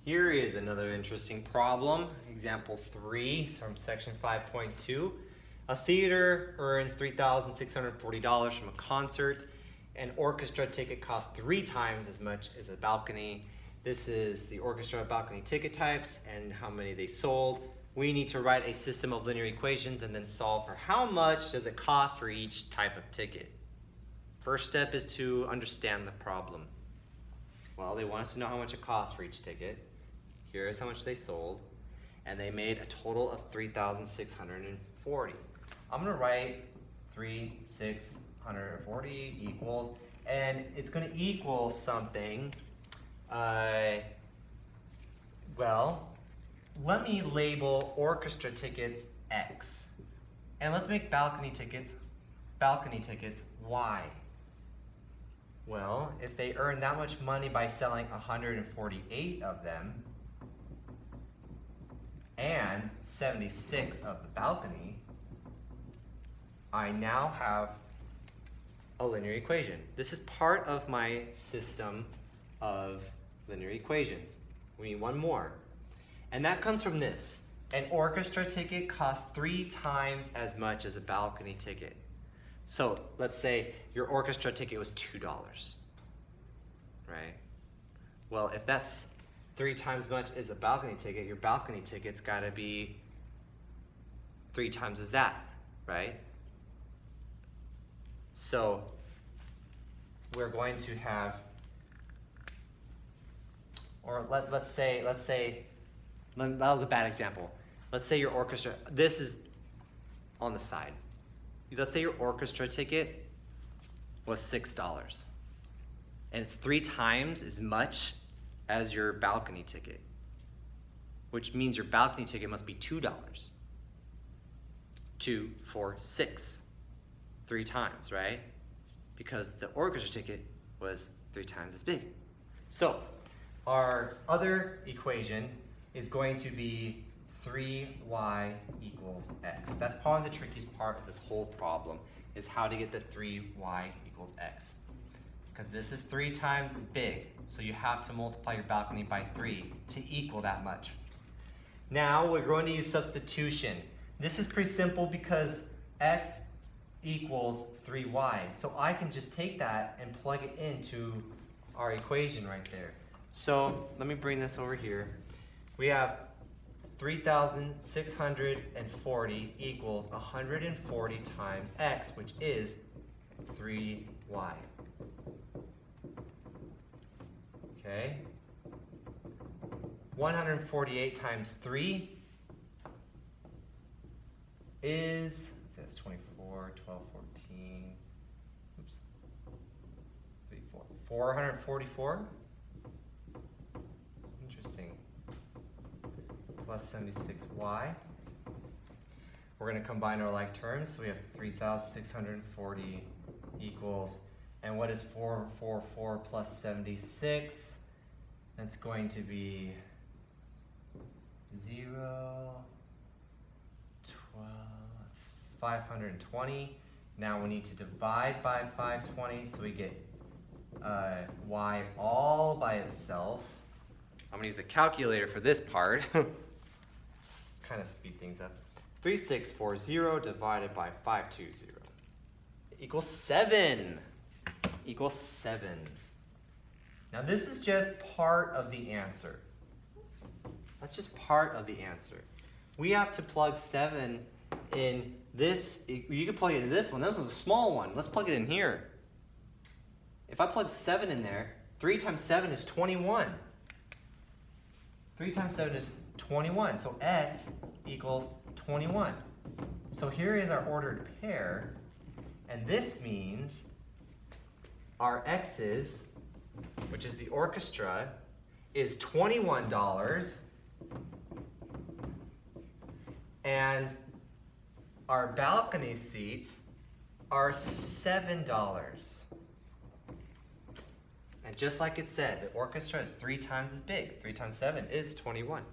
Here is another interesting problem, example 3 from section 5.2. A theater earns $3,640 from a concert. An orchestra ticket costs 3 times as much as a balcony. This is the orchestra balcony ticket types and how many they sold. We need to write a system of linear equations and then solve for how much does it cost for each type of ticket. First step is to understand the problem. Well, they want us to know how much it costs for each ticket. Here's how much they sold, and they made a total of $3,640. I'm gonna write 3,640 equals, and it's gonna equal something. Well, let me label orchestra tickets X, and let's make balcony tickets Y. Well, if they earn that much money by selling 148 of them, and 76 of the balcony, I now have a linear equation. This is part of my system of linear equations. We need one more. And that comes from this. An orchestra ticket costs 3 times as much as a balcony ticket. So let's say your orchestra ticket was $2, right? Well, if that's 3 times as much as a balcony ticket, your balcony ticket's gotta be 3 times as that, right? So we're going to have, or let's say, that was a bad example. Let's say your orchestra, this is on the side. Let's say your orchestra ticket was $6, and it's 3 times as much as your balcony ticket, which means your balcony ticket must be $2. 2, 4, 6, 3 times, right? Because the orchestra ticket was 3 times as big. So our other equation is going to be 3y equals x. That's probably the trickiest part of this whole problem, is how to get the 3y equals x. Because this is 3 times as big, so you have to multiply your balcony by 3 to equal that much. Now we're going to use substitution. This is pretty simple because x equals 3y. So I can just take that and plug it into our equation right there. So let me bring this over here. We have 3,640 equals 140 times x, which is 3y. Okay. 148 times 3 is, that's 24, 12, 14, oops, 3, 4, 444. Interesting. Plus 76y. We're going to combine our like terms. So we have 3,640 equals, and what is 444 plus 76? That's going to be 0, 12, that's 520. Now we need to divide by 520, so we get y all by itself. I'm gonna use a calculator for this part. Kind of speed things up. 3640 divided by 520 equals 7. Equals 7. Now this is just part of the answer. That's just part of the answer. We have to plug 7 in this. You can plug it in this one. This one's a small one. Let's plug it in here. If I plug 7 in there, 3 times 7 is 21. 3 times 7 is 21. So x equals 21. So here is our ordered pair. And this means our x's, which is the orchestra, is $21. And our balcony seats are $7. And just like it said, the orchestra is 3 times as big. 3 times 7 is 21.